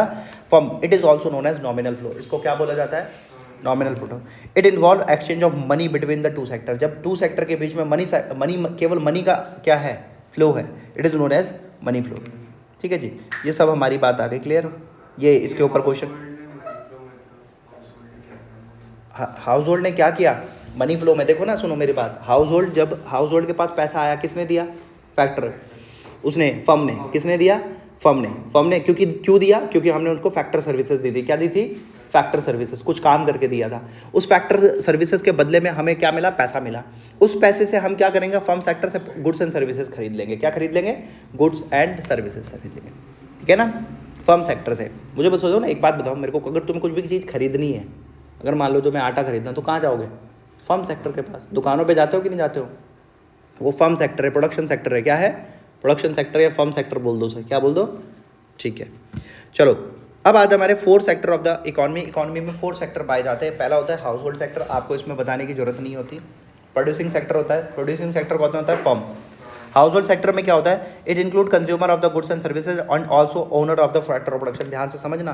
firm. It is also known as nominal flow. इसको क्या बोला जाता है? Nominal flow. It involve exchange of money between the two sector. जब to sector के बीच में money केवल मनी का क्या है? फ्लो है। It is known as money flow. ठीक है जी, ये सब हमारी बात आ गई क्लियर। ये इसके ऊपर क्वेश्चन, हाउस होल्ड ने क्या किया मनी फ्लो में? देखो ना, सुनो मेरी बात, जब हाउस होल्ड के पास पैसा आया, किसने दिया? फैक्टर, उसने, फर्म ने। किसने दिया? फर्म ने क्यों दिया? क्योंकि हमने उनको फैक्टर सर्विसेज दी थी। क्या दी थी? फैक्टर सर्विसेज, कुछ काम करके दिया था। उस फैक्टर सर्विसेज के बदले में हमें क्या मिला? पैसा मिला। उस पैसे से हम क्या करेंगे? फर्म सेक्टर से गुड्स एंड सर्विसेज खरीद लेंगे। क्या खरीद लेंगे? गुड्स एंड सर्विसेज खरीद लेंगे, ठीक है ना, फर्म सेक्टर से। मुझे बस सोचो ना, एक बात बताओ मेरे को, अगर तुम्हें कुछ भी चीज़ खरीदनी है, अगर मान लो तुम्हें आटा खरीदना, तो कहाँ जाओगे? फर्म सेक्टर के पास। दुकानों पे जाते हो कि नहीं जाते हो? वो फर्म सेक्टर है, प्रोडक्शन सेक्टर है। क्या है? प्रोडक्शन सेक्टर या फर्म सेक्टर बोल दो सर, क्या बोल दो? ठीक है, चलो अब आज हमारे 4 सेक्टर ऑफ द इकोनॉमी में 4 सेक्टर पाए जाते हैं। पहला होता है हाउस होल्ड सेक्टर, आपको इसमें बताने की जरूरत नहीं होती। प्रोड्यूसिंग सेक्टर होता है, प्रोड्यूसिंग सेक्टर कौन होता है? फर्म। हाउस होल्ड सेक्टर में क्या होता है? It include consumer of the goods and services and also owner of the factor of production. ध्यान से समझना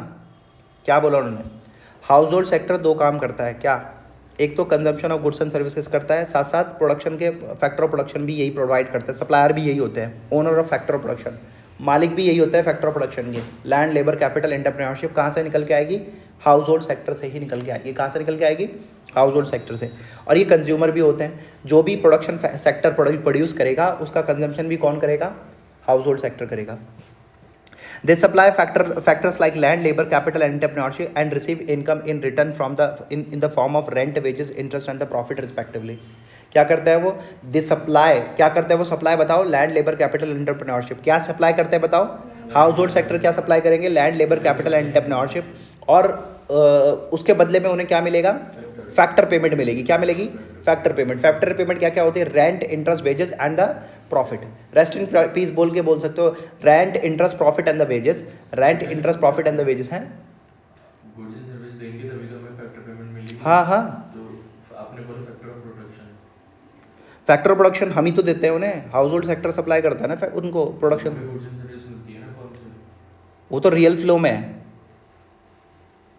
क्या बोला उन्होंने। हाउस होल्ड सेक्टर 2 काम करता है, क्या? एक तो consumption of goods and services करता है, साथ साथ प्रोडक्शन के फैक्टर ऑफ प्रोडक्शन भी यही प्रोवाइड करता है। सप्लायर भी यही होते हैं, owner of factor of production, मालिक भी यही होता है फैक्टर ऑफ प्रोडक्शन के। लैंड, लेबर, कैपिटल, एंटरप्रेन्योरशिप कहाँ से निकल के आएगी? हाउस होल्ड सेक्टर से ही निकल के आएगी। कहाँ से निकल के आएगी? हाउस होल्ड सेक्टर से। और ये कंज्यूमर भी होते हैं, जो भी प्रोडक्शन सेक्टर प्रोड्यूस करेगा उसका कंजम्पशन भी कौन करेगा? हाउस होल्ड सेक्टर करेगा। They supply factors like land, labor, capital, and entrepreneurship, and receive income in return from in the form of rent, wages, interest, and the profit respectively. क्या करता है वो? दे सप्लाई, क्या करता है वो? सप्लाई बताओ, लैंड, लेबर, कैपिटल, एंटरप्रेन्योरशिप। क्या सप्लाई करते हैं बताओ? हाउस होल्ड सेक्टर क्या सप्लाई करेंगे? Land, labour, capital, entrepreneurship. और उसके बदले में उन्हें क्या मिलेगा? फैक्टर पेमेंट मिलेगी। क्या मिलेगी? फैक्टर पेमेंट क्या क्या होती है? Rent, interest, wages and the profit. Rest in peace बोल के बोल सकते हो, rent, interest, profit and the wages. Rent, interest, profit and the wages हैं। गुड्स एंड सर्विस देंगे तभी तो हमें फैक्टर पेमेंट मिलेगी। हाँ हाँ, तो आपने बोला factor of production, factor of production हम ही तो देते हैं उन्हें। हाउस होल्ड सेक्टर सप्लाई करता है ना उनको प्रोडक्शन। गुड्स एंड सर्विस मिलती है ना फर्म से। वो तो रियल फ्लो में है।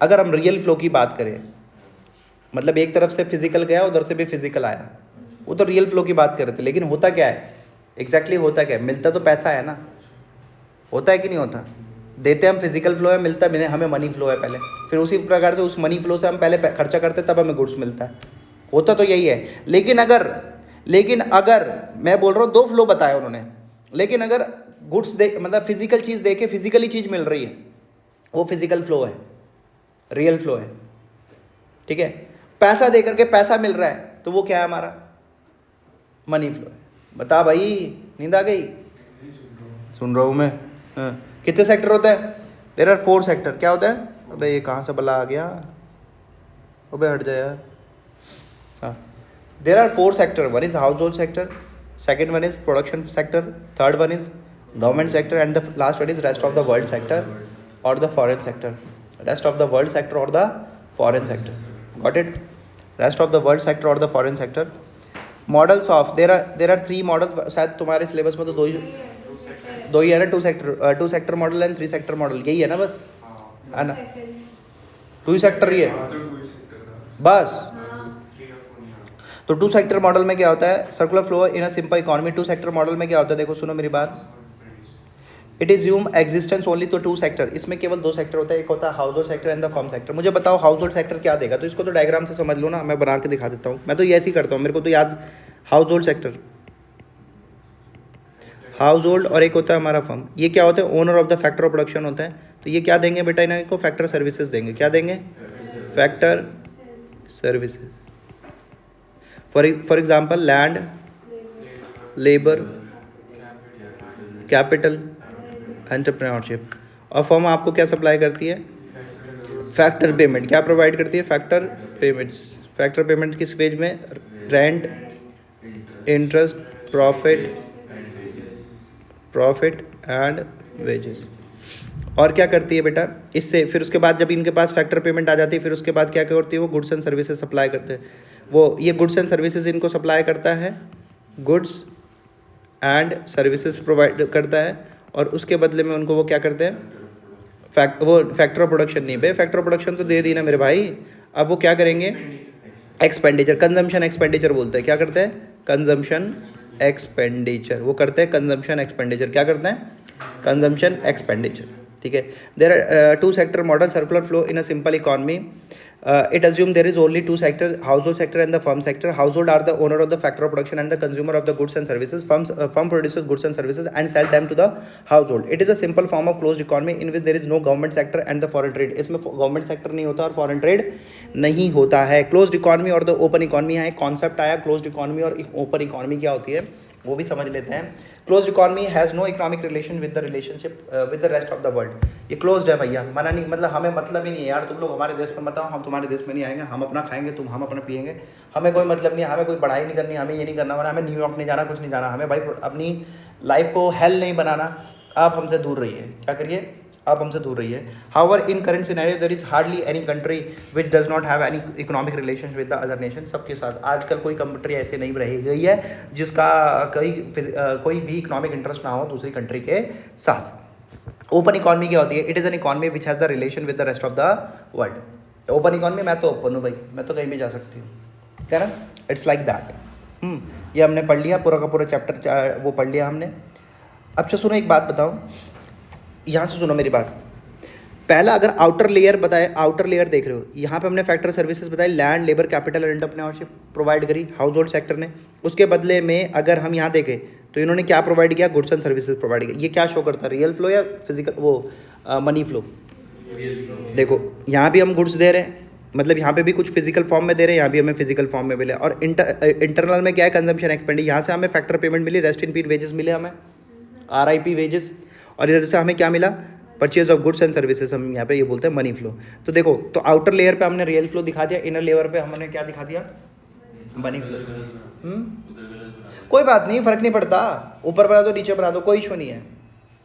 अगर हम रियल फ्लो की बात करें, मतलब एक तरफ से फिजिकल गया, उधर से भी फिजिकल आया, वो तो रियल फ्लो की बात कर रहे थे। लेकिन होता क्या है एग्जैक्टली होता क्या है? मिलता तो पैसा है ना, होता है कि नहीं होता? देते हम फिजिकल फ्लो है, मिलता है हमें मनी फ्लो है पहले, फिर उसी प्रकार से उस मनी फ्लो से हम पहले खर्चा करते तब हमें गुड्स मिलता है। होता तो यही है। लेकिन अगर मैं बोल रहा हूँ 2 फ्लो बताया उन्होंने, लेकिन अगर गुड्स दे, मतलब फिजिकल चीज़ दे के फिजिकली चीज़ मिल रही है, वो फिजिकल फ्लो है, रियल फ्लो है, ठीक है। पैसा दे करके पैसा मिल रहा है तो वो क्या है? हमारा मनी फ्लो है। बता भाई, नींद आ गई? सुन रहा हूँ मैं। हाँ, कितने सेक्टर होता है? There are 4 sector. क्या होता है? अबे ये कहाँ से बला आ गया? अबे हट जा यार। हाँ, there are 4 sector. One is household sector, second one is production sector, third one is government sector and the last one is rest of the world sector और the foreign sector. Rest of the world sector और the foreign sector. Got it? Rest of the world sector और the foreign sector. Models of there are 3 model. शायद तुम्हारे syllabus में तो दो ही है ना, 2 sector model and 3 sector model, यही है ना बस, है ना? 2 सेक्टर ही है बस। तो 2 सेक्टर मॉडल में क्या होता है? Circular flow in a simple economy. 2 sector model में क्या होता है? देखो सुनो मेरी बात। It is Hume existence only तो 2 सेक्टर। इसमें केवल 2 सेक्टर होता है, एक होता है house hold sector and the firm sector. मुझे बताओ हाउस होल्ड सेक्टर क्या देगा? तो इसको तो डायग्राम से समझ लो ना, मैं बना के दिखा देता हूँ। मैं तो ये ऐसे ही करता हूँ, मेरे को तो याद। House hold sector, house hold, और एक होता है हमारा फर्म। ये क्या होता है? Owner of the factor of production होता है। तो ये क्या देंगे बेटा? इनको फैक्टर सर्विसेज देंगे। क्या देंगे? Factor services. For example land, labour, capital, entrepreneurship. और फर्म आपको क्या सप्लाई करती है? Factor payment. क्या प्रोवाइड करती है? Factor payments. फैक्टर पेमेंट किस वेज में? Rent, interest, profit and wages. और क्या करती है बेटा इससे? फिर उसके बाद जब इनके पास फैक्टर पेमेंट आ जाती है, फिर उसके बाद क्या करती है? वो गुड्स एंड सर्विसेज सप्लाई करते हैं। वो ये गुड्स एंड सर्विसेज इनको सप्लाई करता है, गुड्स एंड सर्विसेज प्रोवाइड करता है, और उसके बदले में उनको वो क्या करते हैं? वो फैक्टर ऑफ प्रोडक्शन नहीं बे, फैक्टर ऑफ प्रोडक्शन तो दे दी ना मेरे भाई। अब वो क्या करेंगे? एक्सपेंडिचर, कंजम्पशन एक्सपेंडिचर बोलते हैं। क्या करते हैं? Consumption expenditure. वो करते हैं कंजम्पशन एक्सपेंडिचर। क्या करते हैं? Consumption expenditure. ठीक है। There are 2 sector model circular flow in a simple economy. It assume there is only 2 sectors, household sector and the firm sector. Household are the owner of the factor of production and the consumer of the goods and services. Firm produces goods and services and sell them to the household. It is a simple form of closed economy in which there is no government sector and the foreign trade. इसमें government sector नहीं होता और foreign trade नहीं होता है। Closed economy और the open economy है, concept आया। closed economy और open economy क्या होती है वो भी समझ लेते हैं। Close economy has no economic relation with the relationship with the rest of the world. ये क्लोज्ड है भैया, मना नहीं, मतलब हमें मतलब ही नहीं है यार। तुम लोग हमारे देश में मत आओ, हम तुम्हारे देश में नहीं आएंगे। हम अपना खाएंगे, हम अपना पिएंगे, हमें कोई मतलब नहीं है। हमें कोई पढ़ाई नहीं करनी, हमें ये नहीं करना, हमें न्यूयॉर्क नहीं जाना, कुछ नहीं जाना। हमें भाई अपनी लाइफ को हेल नहीं बनाना। आप हमसे दूर रहिए। क्या करिए? आप हमसे दूर रहिए। However in current scenario there is hardly any country which does not have any economic relation with the other nation. सबके साथ आजकल कोई कंट्री ऐसे नहीं रही गई है जिसका कोई भी इकोनॉमिक इंटरेस्ट ना हो दूसरी कंट्री के साथ। ओपन इकॉनमी क्या होती है? It is an economy which has the relation with the rest of the world. Open economy, मैं तो ओपन हूँ भाई, मैं तो कहीं भी जा सकती हूँ, क्या ना? It's like that. ये हमने पढ़ लिया, पूरा का पूरा चैप्टर वो पढ़ लिया हमने। अच्छा सुनो, एक बात बताओ, यहाँ से सुनो मेरी बात। पहला अगर आउटर लेयर बताए, आउटर लेयर देख रहे हो, यहाँ पे हमने फैक्टर सर्विसेज बताई, लैंड, लेबर, कैपिटल और एंटरप्रेन्योरशिप प्रोवाइड करी हाउस होल्ड सेक्टर ने। उसके बदले में अगर हम यहाँ देखें तो इन्होंने क्या प्रोवाइड किया? गुड्स एंड सर्विसेज प्रोवाइड किया। ये क्या शो करता है? रियल फ्लो या फिजिकल वो मनी फ्लो? देखो यहाँ भी हम गुड्स दे रहे हैं, मतलब यहाँ पे भी कुछ फिजिकल फॉर्म में दे रहे हैं, यहाँ भी हमें फिजिकल फॉर्म में मिले। और इंटरनल में क्या है? Consumption expenditure. यहाँ से हमें फैक्टर पेमेंट मिली, रेस्ट इन पीड वेजेस मिले हमें, RIP वेजेस। और इधर से हमें क्या मिला? Purchase of goods and services. हम यहाँ पे ये बोलते हैं मनी फ्लो। तो देखो, तो आउटर लेयर पे हमने रियल फ्लो दिखा दिया, इनर लेयर पे हमने क्या दिखा दिया? Money flow. कोई बात नहीं, फर्क नहीं पड़ता, ऊपर बना दो नीचे बना दो, कोई इशू नहीं है।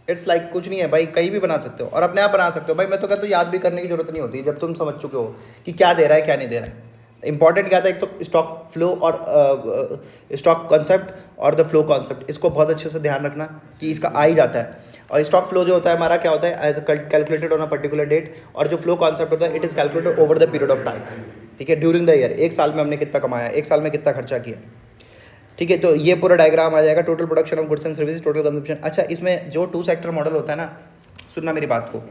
इट्स लाइक कुछ नहीं है भाई, कहीं भी बना सकते हो और अपने आप बना सकते हो भाई। मैं तो कहता हूँ याद भी करने की जरूरत नहीं होती जब तुम समझ चुके हो कि क्या दे रहा है क्या नहीं दे रहा है। इंपॉर्टेंट क्या था? एक तो स्टॉक फ्लो और स्टॉक कॉन्सेप्ट और द फ्लो कॉन्सेप्ट, इसको बहुत अच्छे से ध्यान रखना कि इसका आ ही जाता है। और स्टॉक फ्लो जो होता है हमारा क्या होता है? As calculated on a particular date. और जो फ्लो कॉन्सेप्ट होता है it is calculated over the period of time. ठीक है, ड्यूरिंग द ईयर, एक साल में हमने कितना कमाया, एक साल में कितना खर्चा किया। ठीक है, तो ये पूरा डायग्राम आ जाएगा, total production of goods and services, total consumption. अच्छा, इसमें जो 2 सेक्टर मॉडल होता है ना, सुनना मेरी बात को,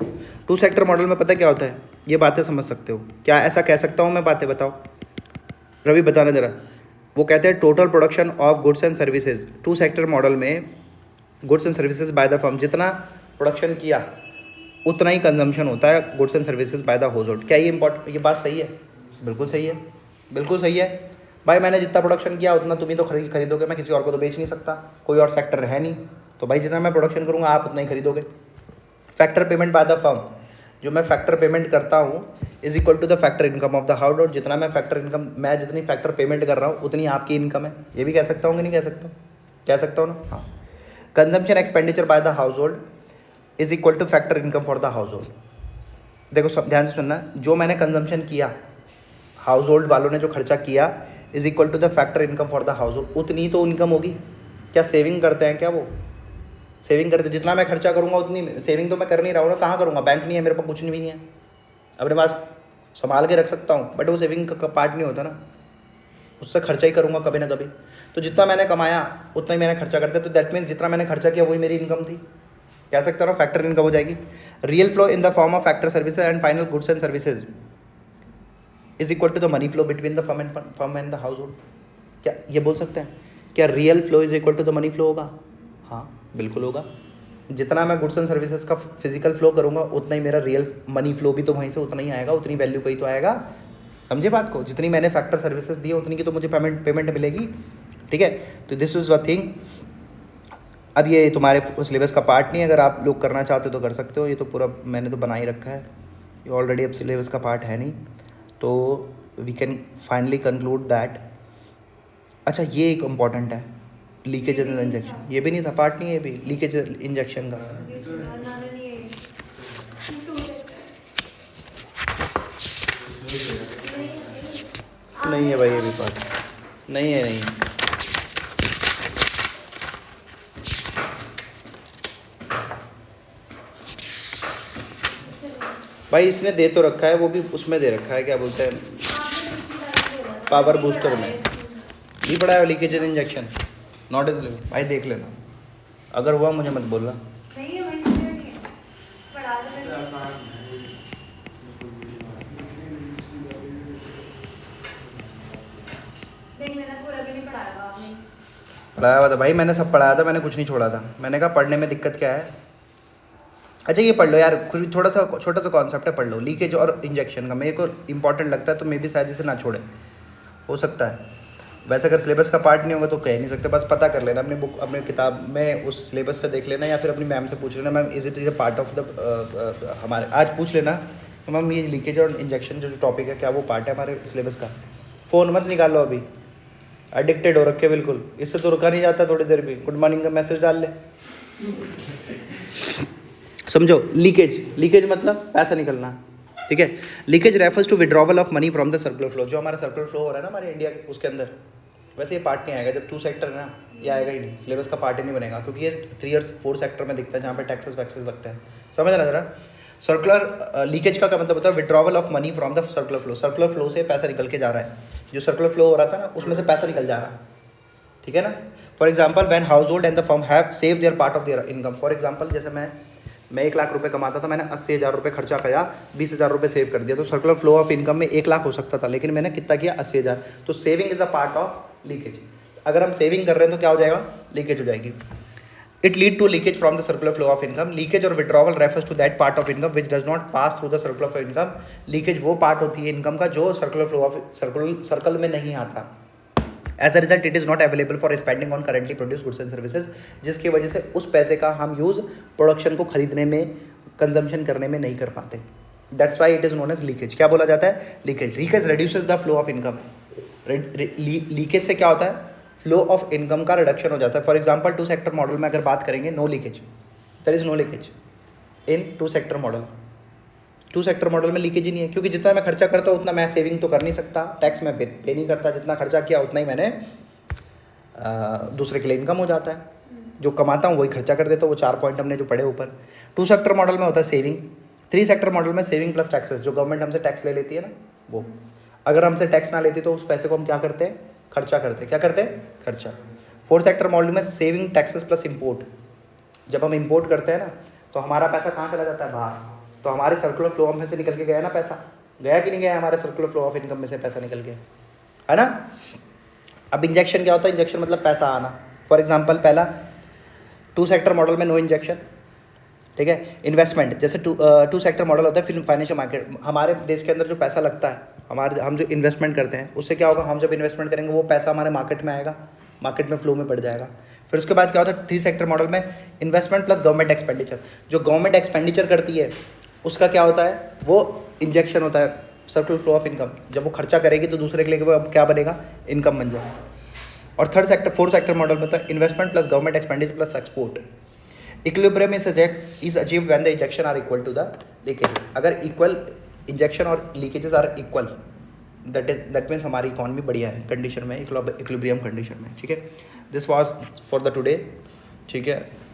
2 सेक्टर मॉडल में पता क्या होता है? ये बातें समझ सकते हो क्या? ऐसा कह सकता हूँ मैं? बातें बताओ रवि, बताना ज़रा। वो कहते हैं total production of goods and services. 2 sector model में goods and services by the firm, जितना प्रोडक्शन किया उतना ही कंजम्पशन होता है goods and services by the household. क्या ये बात सही है? बिल्कुल सही है, बिल्कुल सही है भाई। मैंने जितना प्रोडक्शन किया उतना तुम ही तो खरीदोगे, मैं किसी और को तो बेच नहीं सकता, कोई और सेक्टर है नहीं। तो भाई जितना मैं प्रोडक्शन करूँगा आप उतना ही खरीदोगे। Factor payment by the firm, जो मैं फैक्टर पेमेंट करता हूँ is equal to the factor income of the household. जितना मैं फैक्टर इनकम, मैं जितनी फैक्टर पेमेंट कर रहा हूँ उतनी आपकी इनकम है। ये भी कह सकता हूँ कि नहीं कह सकता हूँ? कह सकता हूँ ना? हाँ। Consumption expenditure bye the house hold is equal two factor income for the house hold. देखो सब ध्यान से सुनना, जो मैंने कंजम्पशन किया, हाउस होल्ड वालों ने जो खर्चा किया, is equal to the factor income for the household. उतनी तो इनकम होगी। क्या सेविंग करते हैं क्या वो? सेविंग करते, जितना मैं खर्चा करूँगा उतनी सेविंग तो मैं कर नहीं रहा हूँ ना। कहाँ करूँगा? बैंक नहीं है मेरे पास, कुछ भी नहीं है अपने पास, संभाल के रख सकता हूँ, बट वो सेविंग का पार्ट नहीं होता ना, उससे खर्चा ही करूँगा कभी ना कभी। तो जितना मैंने कमाया उतना ही मैंने खर्चा करता है, तो दैट मीन्स जितना मैंने खर्चा किया वही मेरी इनकम थी। कह सकता हूँ फैक्टर इनकम हो जाएगी। Real flow in the form of factor services and final goods and services is equal to the money flow between the firm and the household. क्या ये बोल सकते हैं? क्या real flow is equal to the money flow होगा? हाँ बिल्कुल होगा। जितना मैं गुड्स एंड सर्विसेज का फिजिकल फ्लो करूँगा उतना ही मेरा रियल मनी फ्लो भी तो वहीं से उतना ही आएगा, उतनी वैल्यू का ही तो आएगा। समझे बात को? जितनी मैंने फैक्टर सर्विसेज दी उतनी की तो मुझे पेमेंट मिलेगी। ठीक है, तो दिस इज़ द थिंग। अब ये तुम्हारे सिलेबस का पार्ट नहीं है, अगर आप लोग करना चाहते हो तो कर सकते हो। ये तो पूरा मैंने तो बना ही रखा है, ये ऑलरेडी अब सिलेबस का पार्ट है नहीं, तो we can finally conclude that. अच्छा ये एक इम्पॉर्टेंट है, लीकेज एंड इंजेक्शन। ये भी नहीं था, पार्ट नहीं है, ये भी लीकेज इंजेक्शन का। नहीं है भाई, ये भी पार्ट नहीं है। नहीं भाई, इसने दे तो रखा है, वो भी उसमें दे रखा है, क्या बोलते हैं, पावर बूस्टर में भी पड़ा है leakage and injection. Not is भाई, देख लेना, अगर हुआ मुझे मत बोलना। पढ़ाया हुआ था भाई, मैंने सब पढ़ाया था, मैंने कुछ नहीं छोड़ा था। मैंने कहा पढ़ने में दिक्कत क्या है। अच्छा ये पढ़ लो यार, कुछ भी थोड़ा सा छोटा सा कॉन्सेप्ट है, पढ़ लो। लीकेज और इंजेक्शन का मेरे को इंपॉर्टेंट लगता है, तो मे भी शायद इसे ना छोड़े, हो सकता है। वैसे अगर सिलेबस का पार्ट नहीं होगा तो कह नहीं सकते, बस पता कर लेना अपनी बुक, अपनी किताब में उस सिलेबस से देख लेना, या फिर अपनी मैम से पूछ लेना, ma'am is it is part of the हमारे, आज पूछ लेना तो मैम ये लीकेज और इंजेक्शन जो टॉपिक है क्या वो पार्ट है हमारे सिलेबस का। फ़ोन मत निकालो अभी, एडिक्टेड हो रखे बिल्कुल, इससे तो रुका नहीं जाता थोड़ी देर भी। गुड मॉर्निंग का मैसेज डाल ले। समझो लीकेज मतलब पैसा निकलना। ठीक है, leakage refers to withdrawal of money from the circular flow. जो हमारा सर्कुलर फ्लो हो रहा है ना हमारे इंडिया के, उसके अंदर वैसे ये पार्ट नहीं आएगा। जब 2 सेक्टर है ना, ये आएगा ही नहीं, सिलेबस का पार्ट ही नहीं बनेगा, क्योंकि ये 3 और 4 सेक्टर में दिखता है जहाँ पे टैक्सेस वैक्सेस लगते हैं। समझ रहा जरा? सर्कुलर लीकेज का क्या मतलब होता है? Withdrawal of money from the circular flow. Circular flow से पैसा निकल के जा रहा है, जो सर्कुलर फ्लो हो रहा था ना उसमें से पैसा निकल जा रहा है। ठीक है ना? For example when house hold and the firm have save their part of their income. For example जैसे मैं 1 लाख रुपए कमाता था, मैंने 80,000 रुपये खर्चा किया, 20,000 रुपये सेव कर दिया, तो सर्कुलर फ्लो ऑफ इनकम में 1 लाख हो सकता था, लेकिन मैंने कितना किया? 80,000। तो saving is a part of leakage. अगर हम सेविंग कर रहे हैं तो क्या हो जाएगा? लीकेज हो जाएगी। It lead to leakage from the circular flow of income. Leakage और withdrawal refers to that part of income which does not pass through the circular of income. Leakage वो पार्ट होती है इनकम का जो circular flow of circle में नहीं आता। As a result it is not available for spending on currently produce goods and services, जिसकी वजह से उस पैसे का हम यूज़ प्रोडक्शन को खरीदने में, कंजम्पशन करने में नहीं कर पाते। That's why it is known as leakage. क्या बोला जाता है? Leakage. Leakage reduces the flow of income. Leakage से क्या होता है? फ्लो ऑफ इनकम का रिडक्शन हो जाता है। फॉर एग्जाम्पल 2 सेक्टर मॉडल में अगर बात करेंगे, no leakage, there is no leakage in 2 sector model. 2 sector model में लीकेज ही नहीं है, क्योंकि जितना मैं खर्चा करता हूँ उतना मैं सेविंग तो कर नहीं सकता, टैक्स में पे नहीं करता, जितना खर्चा किया उतना ही मैंने दूसरे के लिए इनकम हो जाता है। जो कमाता हूँ वही खर्चा कर देता हूँ। वो 4 पॉइंट हमने जो पढ़े ऊपर। 2 सेक्टर मॉडल में होता है सेविंग। 3 सेक्टर मॉडल में सेविंग प्लस टैक्सेस, जो गवर्नमेंट हमसे टैक्स ले लेती है ना वो। अगर हमसे टैक्स ना लेती तो उस पैसे को हम क्या करते हैं? खर्चा करते। क्या करते हैं? खर्चा। 4 सेक्टर मॉडल में सेविंग, टैक्सेस प्लस इम्पोर्ट। जब हम इम्पोर्ट करते हैं ना तो हमारा पैसा कहाँ चला जाता है? बाहर। तो हमारे सर्कुलर फ्लो में से निकल के गया ना पैसा, गया कि नहीं गया? हमारे सर्कुलर फ्लो ऑफ इनकम में से पैसा निकल गया, है ना? अब इंजेक्शन क्या होता है? इंजेक्शन मतलब पैसा आना। फॉर एग्जांपल पहला 2 सेक्टर मॉडल में नो इंजेक्शन। ठीक है। इन्वेस्टमेंट, जैसे 2 सेक्टर मॉडल होता है फिल्म फाइनेंशियल मार्केट। हमारे देश के अंदर जो पैसा लगता है, हम जो इन्वेस्टमेंट करते हैं उससे क्या होगा? हम जब इन्वेस्टमेंट करेंगे वो पैसा हमारे मार्केट में आएगा, मार्केट में फ्लो में बढ़ जाएगा। फिर उसके बाद क्या होता है 3 सेक्टर मॉडल में, इन्वेस्टमेंट प्लस गवर्नमेंट एक्सपेंडिचर। जो गवर्नमेंट एक्सपेंडिचर करती है उसका क्या होता है, वो इंजेक्शन होता है, सर्कुलर फ्लो ऑफ इनकम। जब वो खर्चा करेगी तो दूसरे के लिए वो क्या बनेगा, इनकम बन जाएगा। और फोर्थ सेक्टर मॉडल में था investment plus government expenditure plus export. Equilibrium is achieved when the injection are equal to the leakages. अगर इक्वल इंजेक्शन और leakages are equal, that means हमारी इकॉनमी बढ़िया है कंडीशन में, इक्विलिब्रियम कंडीशन में। ठीक है, this was for the today. ठीक है।